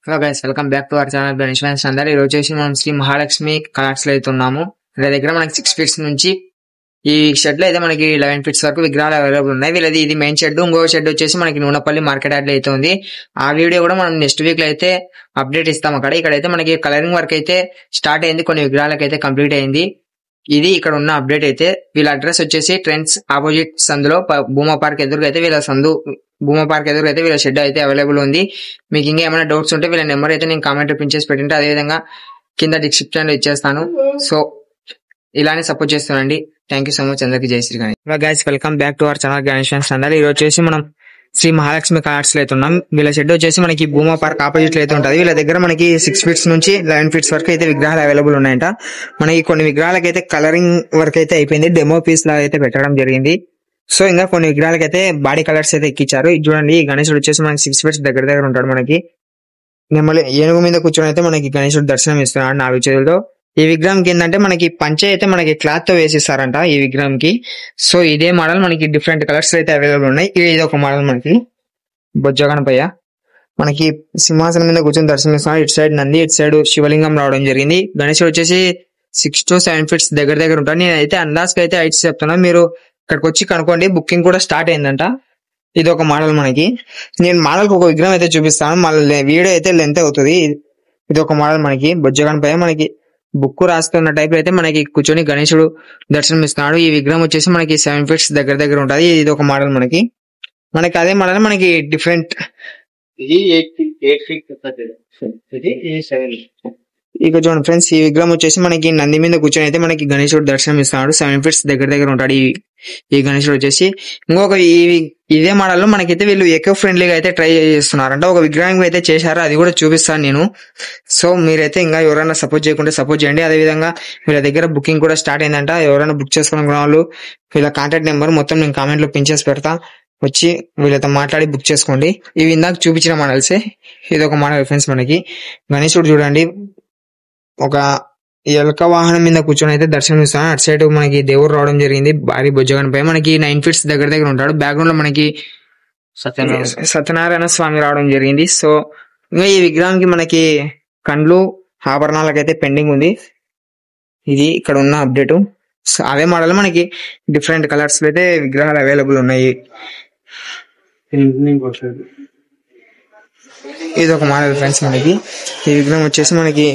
Hello guys, welcome back to our channel Ganesh fans అందరూ. ఈ రోజు వచ్చేసి మనం శ్రీ మహాలక్ష్మి కలర్స్ లో అయితే ఉన్నాము. వీళ్ళ దగ్గర మనకి 6 ఫీట్స్ నుంచి ఈ షెడ్ లో అయితే మనకి 11 ఫీట్స్ వరకు విగ్రహాలు అవైలబుల్ ఉన్నాయి. వీళ్ళది ఇది మెయిన్ షెడ్. ఇంకో షెడ్ వచ్చేసి మనకి నూనెపల్లి మార్కెట్ యార్డ్ లో అయితే ఉంది. ఆ వీడియో కూడా మనం నెక్స్ట్ వీక్ లో అయితే అప్డేట్ ఇస్తాం. ఇక్కడైతే మనకి కలరింగ్ వర్క్ అయితే స్టార్ట్ అయింది, కొన్ని విగ్రహాలకు అయితే కంప్లీట్ అయింది. ఇది ఇక్కడ ఉన్న అప్డేట్ అయితే. వీళ్ళ అడ్రస్ వచ్చేసి ట్రెండ్స్ ఆపోజిట్ సందులో భూమా పార్క్ ఎదురుగా అయితే భూమా పార్క్ ఎదురుగా అయితే వీళ్ళ షెడ్ అయితే అవైలబుల్ ఉంది. మీకు ఇంకా ఏమైనా డౌట్స్ ఉంటే వీళ్ళ నెంబర్ అయితే నేను కామెంట్ పిన్ చేసి పెట్టింటే అదేవిధంగా కింద డిస్క్రిప్షన్ లో ఇచ్చేస్తాను. సో ఇలానే సపోర్ట్ చేస్తానండి. థ్యాంక్ యూ సో మచ్ అందరికి. జై Shri Ganesh. Guys, welcome back to our channel Ganesh fans అందరూ. ఈ రోజు వచ్చేసి మనం శ్రీ మహాలక్ష్మి కలర్స్ లో అయితే ఉన్నాం. వీళ్ళ షెడ్ వచ్చేసి మనకి భూమా పార్క్ ఆపోజిట్ లో అయితే ఉంటుంది. వీళ్ళ దగ్గర మనకి 6 ఫీట్స్ నుంచి 11 ఫీట్స్ వరకు అయితే విగ్రహాలు అవైలబుల్ ఉన్నాయంట. మనకి కొన్ని విగ్రహాలకు అయితే కలరింగ్ వర్క్ అయితే అయిపోయింది, డెమో పీస్ లాగా అయితే పెట్టడం జరిగింది. సో ఇంకా కొన్ని విగ్రహాలకు అయితే బాడీ కలర్స్ అయితే ఎక్కించారు. ఇది చూడండి, ఈ గణేశుడు వచ్చేసి మనకి 6 ఫీట్స్ దగ్గర ఉంటాడు. మనకి నెమ్మలి ఏనుగు మీద కూర్చొని అయితే మనకి గణేశుడు దర్శనం ఇస్తున్నాడు 4 చేతులతో. ఈ విగ్రహంకి ఏంటంటే మనకి పంచె అయితే మనకి క్లాత్ తో వేసిస్తారంట ఈ విగ్రహంకి. సో ఇదే మోడల్ మనకి డిఫరెంట్ కలర్స్ అయితే అవైలబుల్ ఉన్నాయి. ఇది ఒక మోడల్ మనకి బొజ్జగణపయ్య మనకి సింహాసనం మీద కూర్చొని దర్శనం ఇస్తున్నాడు. ఇటు సైడ్ నంది, ఇటు సైడ్ శివలింగం రావడం జరిగింది. గణేశుడు వచ్చేసి 6 to 7 ఫీట్స్ దగ్గర ఉంటాడు. నేనైతే అందాజుకి అయితే హైట్స్ చెప్తున్నాను, మీరు ఇక్కడికి వచ్చి కనుక్కోండి. బుకింగ్ కూడా స్టార్ట్ అయిందంట. ఇది ఒక మోడల్ మనకి. నేను మోడల్ ఒక విగ్రహం అయితే చూపిస్తాను, మళ్ళీ వీడియో అయితే లెంత్ అవుతుంది. ఇది ఒక మోడల్ మనకి బొజ్జగణపయ్య. మనకి బుక్ రాస్తున్న టైప్ అయితే మనకి కూర్చొని గణేశుడు దర్శనం ఇస్తున్నాడు. ఈ విగ్రహం వచ్చేసి మనకి 7 ఫీట్స్ దగ్గర ఉంటుంది. ఇది ఒక మోడల్ మనకి అదే మోడల్ మనకి డిఫరెంట్. ఇక చూడండి ఫ్రెండ్స్, ఈ విగ్రహం వచ్చేసి మనకి నంది మీద కూర్చొని అయితే మనకి గణేశుడు దర్శనం ఇస్తున్నాడు. 7 ఫీట్స్ దగ్గర ఉంటాడు ఈ గణేశుడు వచ్చేసి. ఇంకొక ఇదే మోడల్ లో మనకైతే వీళ్ళు ఎకో ఫ్రెండ్లీగా అయితే ట్రై చేస్తున్నారంట. ఒక విగ్రహం అయితే చేశారు, అది కూడా చూపిస్తాను నేను. సో మీరైతే ఇంకా ఎవరైనా సపోర్ట్ చేయకుంటే సపోర్ట్ చేయండి. అదే విధంగా వీళ్ళ దగ్గర బుకింగ్ కూడా స్టార్ట్ అయిందంట. ఎవరైనా బుక్ చేసుకున్న వాళ్ళు వీళ్ళ కాంటాక్ట్ నెంబర్ మొత్తం నేను కామెంట్ లో పిన్ చేసి పెడతా, వచ్చి వీళ్ళతో మాట్లాడి బుక్ చేసుకోండి. ఇవి ఇందాక చూపించిన మోడల్సే. ఇది ఒక మోడల్ ఫ్రెండ్స్ మనకి. గణేశుడు చూడండి ఒక ఎలక వాహనం మీద కూర్చొని అయితే దర్శనం ఇస్తాను. అటు సైడ్ మనకి దేవుడు రావడం జరిగింది, భారీ బొజ్జగణపై. మనకి 9 ఫీట్స్ దగ్గర ఉంటాడు. బ్యాక్గ్రౌండ్ లో మనకి సత్యనారాయణ స్వామి రావడం జరిగింది. సో ఇంకా ఈ విగ్రహానికి మనకి కండ్లు ఆభరణాలకైతే పెండింగ్ ఉంది. ఇది ఇక్కడ ఉన్న అప్డేట్. సో అవే మోడల్ మనకి డిఫరెంట్ కలర్స్ లో అయితే విగ్రహాలు అవైలబుల్ ఉన్నాయి. ఇది ఒక మోడల్ ఫ్రెండ్స్ మనకి. ఈ విగ్రహం వచ్చేసి మనకి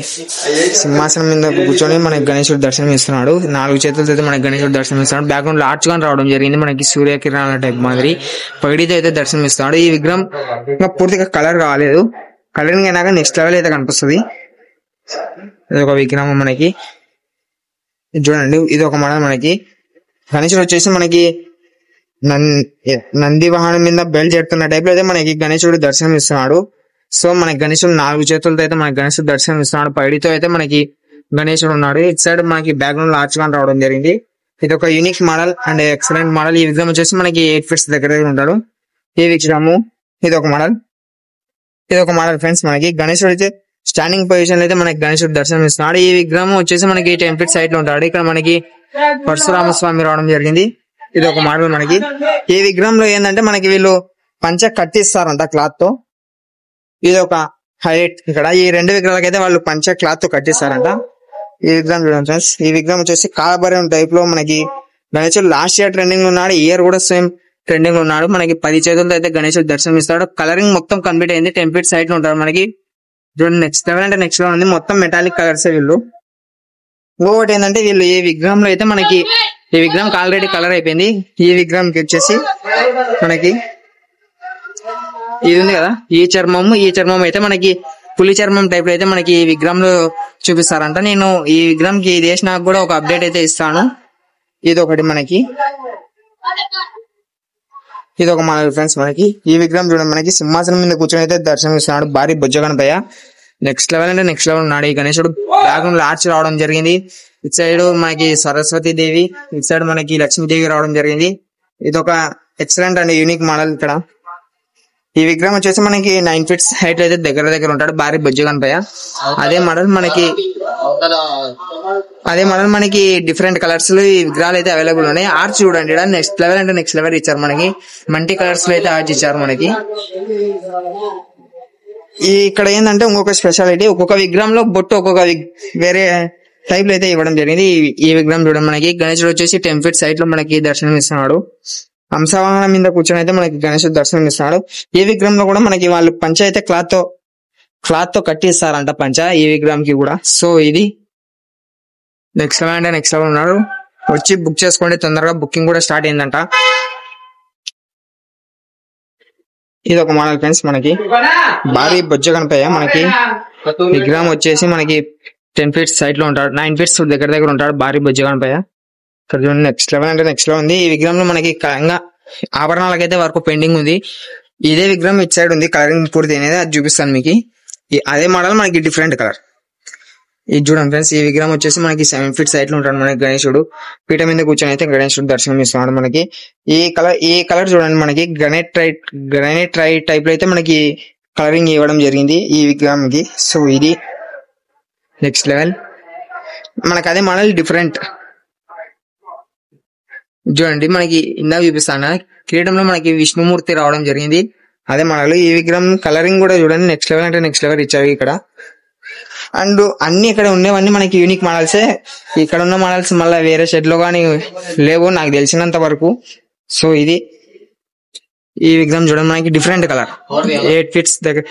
సింహాసనం మీద కూర్చొని మనకి గణేశుడు దర్శనం ఇస్తున్నాడు. 4 చేతులతో అయితే మనకి గణేశుడు దర్శనం ఇస్తున్నాడు. బ్యాక్గ్రౌండ్ లో ఆర్చ్ గా రావడం జరిగింది, మనకి సూర్యకిరణాల టైప్ మాదిరి పగిడితో అయితే దర్శనం ఇస్తున్నాడు. ఈ విగ్రహం ఇంకా పూర్తిగా కలర్ కాలేదు, కలరింగ్ అయినాక నెక్స్ట్ లెవెల్ అయితే కనిపిస్తుంది. ఇది ఒక విగ్రహం మనకి. చూడండి, ఇది ఒక మోడల్ మనకి. గణేశుడు వచ్చేసి మనకి నంది వాహనం మీద బెల్ట్ చేస్తున్న టైప్ లో అయితే మనకి గణేశుడు దర్శనం ఇస్తున్నాడు. సో మనకి గణేశుడు 4 చేతులతో అయితే మనకి గణేశుడు దర్శనం ఇస్తున్నాడు. పైడితో అయితే మనకి గణేశుడు ఉన్నాడు. ఇటు సైడ్ మనకి బ్యాక్గ్రౌండ్ లో ఆర్చ్ గా రావడం జరిగింది. ఇది ఒక unique model and excellent model. ఈ విగ్రహం వచ్చేసి మనకి 8 ఫీట్స్ దగ్గర ఉంటాడు ఈ విగ్రహము. ఇది ఒక మోడల్ ఫ్రెండ్స్ మనకి. గణేశుడు అయితే స్టాండింగ్ పొజిషన్ లో అయితే మనకి గణేశుడు దర్శనం ఇస్తున్నాడు. ఈ విగ్రహం వచ్చేసి మనకి 10 ఫీట్స్ హైట్ లో ఉంటాడు. ఇక్కడ మనకి పరశురామ స్వామి రావడం జరిగింది. ఇది ఒక మోడల్ మనకి. ఈ విగ్రహంలో ఏంటంటే మనకి వీళ్ళు పంచ కట్టిస్తారంట క్లాత్ తో. ఇది ఒక హైలైట్ ఇక్కడ. ఈ 2 విగ్రహాలకైతే వాళ్ళు పంచ క్లాత్ తో కట్టిస్తారంట. ఈ విగ్రహం చూడండి ఫ్రెండ్స్. ఈ విగ్రహం వచ్చేసి కాలభైరవం టైప్ లో మనకి గణేశుడు లాస్ట్ ఇయర్ ట్రెండింగ్ లో ఉన్నాడు, ఇయర్ కూడా సేమ్ ట్రెండింగ్ లో ఉన్నాడు. మనకి 10 చేతులతో అయితే గణేశుడు దర్శనం ఇస్తాడు. కలరింగ్ మొత్తం కంప్లీట్ అయింది. 10 ఫీట్స్ హైట్ లో ఉంటారు మనకి. చూడండి, నెక్స్ట్ లెవెల్ అంటే నెక్స్ట్ లెవెల్ ఉంది. మొత్తం మెటాలిక్ కలర్స్ వీళ్ళు. ఇంకొకటి ఏంటంటే వీళ్ళు ఈ విగ్రహంలో అయితే మనకి ఈ విగ్రహంకి ఆల్రెడీ కలర్ అయిపోయింది. ఈ విగ్రహంకి వచ్చేసి మనకి ఇది ఉంది కదా, ఈ చర్మం అయితే మనకి పులి చర్మం టైప్ లో అయితే మనకి ఈ విగ్రహంలో చూపిస్తారంట. నేను ఈ విగ్రహంకి ఇది వేసి నాకు కూడా ఒక అప్డేట్ అయితే ఇస్తాను. ఇది ఒకటి మనకి. ఇది ఒక మోడల్ ఫ్రెండ్స్ మనకి. ఈ విగ్రహం చూడండి, మనకి సింహాసనం మీద కూర్చొని అయితే దర్శనం ఇస్తున్నాడు భారీ బొజ్జగణపయ్య. నెక్స్ట్ లెవెల్ అంటే నెక్స్ట్ లెవెల్ ఉన్నాడు ఈ గణేశుడు. బ్యాక్గ్రౌండ్ లో ఆర్చ్ రావడం జరిగింది. ఇటు సైడ్ మనకి సరస్వతి దేవి, ఇటు సైడ్ మనకి లక్ష్మీదేవి రావడం జరిగింది. ఇది ఒక ఎక్సలెంట్ అండ్ యూనిక్ మోడల్ ఇక్కడ. ఈ విగ్రహం వచ్చేసి మనకి 9 ఫీట్స్ హైట్ అయితే దగ్గర ఉంటాడు భారీ బొజ్జగణపయ్య. అదే మోడల్ మనకి డిఫరెంట్ కలర్స్ లో ఈ విగ్రహాలు అయితే అవైలబుల్ ఉన్నాయి. ఆర్చ్ చూడండి, నెక్స్ట్ లెవెల్ అంటే నెక్స్ట్ లెవెల్ ఇచ్చారు మనకి. మల్టీ కలర్స్ లో అయితే ఆర్చ్ ఇచ్చారు మనకి. ఇక్కడ ఏంటంటే ఇంకొక స్పెషాలిటీ, ఒక్కొక్క విగ్రహంలో బొట్టు ఒక్కొక్క వేరే టైప్ లో అయితే ఇవ్వడం జరిగింది. ఈ విగ్రహం చూడండి, మనకి గణేశుడు వచ్చేసి 10 feet సైట్ లో మనకి దర్శనం ఇస్తున్నాడు. హంసవాహనం మీద కూర్చొని అయితే మనకి గణేశుడు దర్శనం ఇస్తున్నాడు. ఈ విగ్రహంలో కూడా మనకి వాళ్ళు పంచ అయితే క్లాత్ తో కట్టి ఇస్తారంట పంచ ఈ విగ్రహంకి కూడా. సో ఇది నెక్స్ట్ లెవెల్ అంటే నెక్స్ట్ లెవెల్ ఉన్నారు. వచ్చి బుక్ చేసుకోండి తొందరగా, బుకింగ్ కూడా స్టార్ట్ అయిందంట. ఇది ఒక మోడల్ ఫ్రెండ్స్, మనకి భారీ బొజ్జ గణపయ్య. మనకి విగ్రహం వచ్చేసి మనకి 10 feet సైట్ లో ఉంటాడు, 9 feet దగ్గర ఉంటాడు భారీ బొజ్జ గణపయ్య. ఇక్కడ చూడండి నెక్స్ట్ లెవెల్ అంటే నెక్స్ట్ లెవెల్ ఉంది. ఈ విగ్రహంలో మనకి ఆభరణాలకైతే వరకు పెండింగ్ ఉంది. ఇదే విగ్రహం ఇటు సైడ్ ఉంది, కలరింగ్ పూర్తి అనేది అది చూపిస్తాను మీకు. అదే మోడల్ మనకి డిఫరెంట్ కలర్. ఇది చూడండి ఫ్రెండ్స్, ఈ విగ్రహం వచ్చేసి మనకి 7 feet సైట్ లో ఉంటాడు మనకి గణేశుడు. పీఠ మీద కూర్చొని అయితే గణేశుడు దర్శనం ఇస్తున్నాడు మనకి. ఈ కలర్ చూడండి, మనకి గ్రానైట్ టైప్ లో అయితే మనకి కలరింగ్ ఇవ్వడం జరిగింది ఈ విగ్రహంకి. సో ఇది నెక్స్ట్ లెవెల్, మనకి అదే మోడల్ డిఫరెంట్. చూడండి మనకి ఇందాక చూపిస్తాను, కిరీటంలో మనకి విష్ణుమూర్తి రావడం జరిగింది, అదే మోడల్. ఈ విగ్రహం కలరింగ్ కూడా చూడండి నెక్స్ట్ లెవెల్ అంటే నెక్స్ట్ లెవెల్ ఇచ్చారు ఇక్కడ. అండ్ అన్ని ఇక్కడ ఉండేవన్నీ మనకి యూనిక్ మోడల్సే. ఇక్కడ ఉన్న మోడల్స్ మళ్ళీ వేరే షెడ్ లో కానీ లేవు నాకు తెలిసినంత వరకు. సో ఇది ఈ విగ్రహం చూడండి, మనకి డిఫరెంట్ కలర్, 8 feet దగ్గర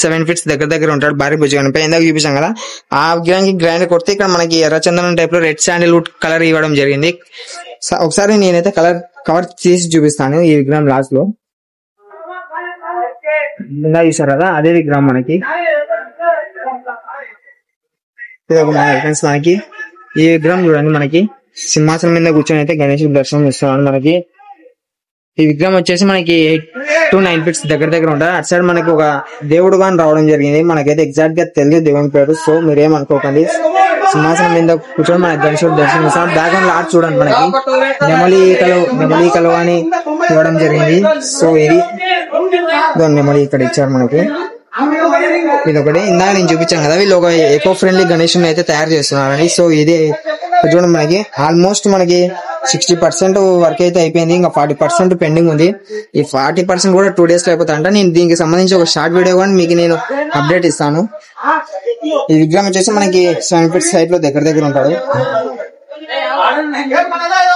7 feet దగ్గర ఉంటాడు భారీ భుజ గణపయ్య. ఇందాక చూపించాం కదా, ఆ విగ్రహానికి గ్రాండ్ కొడితే ఇక్కడ మనకి ఎర్రచందనం టైప్ లో రెడ్ శాండిల్వుడ్ కలర్ ఇవ్వడం జరిగింది. ఒకసారి నేనైతే కవర్ తీసి చూపిస్తాను ఈ విగ్రహం లాస్ట్ లో. ఇందాక చూసారు కదా, అదే విగ్రహం మనకి. ఇది ఒక ఫ్రెండ్స్, మనకి ఈ విగ్రహం చూడండి, మనకి సింహాసనం మీద కూర్చొని అయితే గణేశుడు దర్శనం ఇస్తున్నాడు మనకి. ఈ విగ్రహం వచ్చేసి మనకి 8 to 9 feet దగ్గర ఉంటారు. అటు సైడ్ మనకి ఒక దేవుడు గాని రావడం జరిగింది, మనకైతే ఎగ్జాక్ట్ గా తెలియదు దేవుని పేరు. సో మీరేమనుకోకండి, సింహాసనం మీద కూర్చొని మనకి గణేశుడు దర్శనం ఇస్తాం. బ్యాక్గ్రౌండ్ ఆర్ట్ చూడండి, మనకి నెమలి కలువ అని ఇవ్వడం జరిగింది. సో ఇది నెమలి ఇక్కడ ఇచ్చారు మనకి. ఇదొకటి ఇందాక నేను చూపించాను కదా, వీళ్ళు ఒక ఎకో ఫ్రెండ్లీ గణేశుని అయితే తయారు చేస్తున్నారని. సో ఇది చూడండి, మనకి ఆల్మోస్ట్ మనకి 60% వర్క్ అయితే అయిపోయింది, ఇంకా 40% పెండింగ్ ఉంది. ఈ 40% కూడా 2 days లో అయిపోతాయంట. నేను దీనికి సంబంధించి ఒక షార్ట్ వీడియో కూడా మీకు నేను అప్డేట్ ఇస్తాను. ఈ విగ్రహం వచ్చేసి మనకి 7 feet సైట్ లో దగ్గర ఉంటాడు.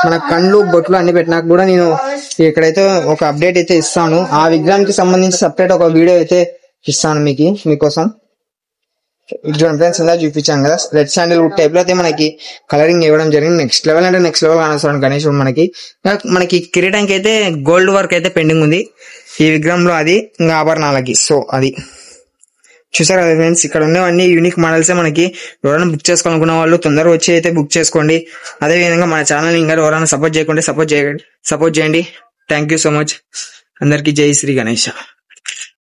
మన కళ్ళు బొట్లు అన్ని పెట్టినాక కూడా నేను ఇక్కడైతే ఒక అప్డేట్ అయితే ఇస్తాను. ఆ విగ్రహానికి సంబంధించి సపరేట్ ఒక వీడియో అయితే ఇస్తాను మీకోసం. చూడండి ఫ్రెండ్స్, ఇలా చూపించాను కదా, రెడ్ శాండిల్వుడ్ టైప్ లో అయితే మనకి కలరింగ్ ఇవ్వడం జరిగింది. నెక్స్ట్ లెవెల్ అంటే నెక్స్ట్ లెవెల్ కానొస్తాడు గణేశుడు మనకి కిరీటానికి అయితే గోల్డ్ వర్క్ అయితే పెండింగ్ ఉంది ఈ విగ్రహంలో, అది ఇంకా ఆభరణాలకి. సో అది చూసారు కదా ఫ్రెండ్స్, ఇక్కడ ఉండేవన్నీ యూనిక్ మోడల్సే. మనకి ఎవరైనా బుక్ చేసుకోవాలనుకున్న వాళ్ళు తొందరగా వచ్చి అయితే బుక్ చేసుకోండి. అదే విధంగా మన ఛానల్ ఇంకా ఎవరైనా సపోర్ట్ చేయకుంటే సపోర్ట్ చేయండి. Thank you so much. అందరికి జై శ్రీ గణేష.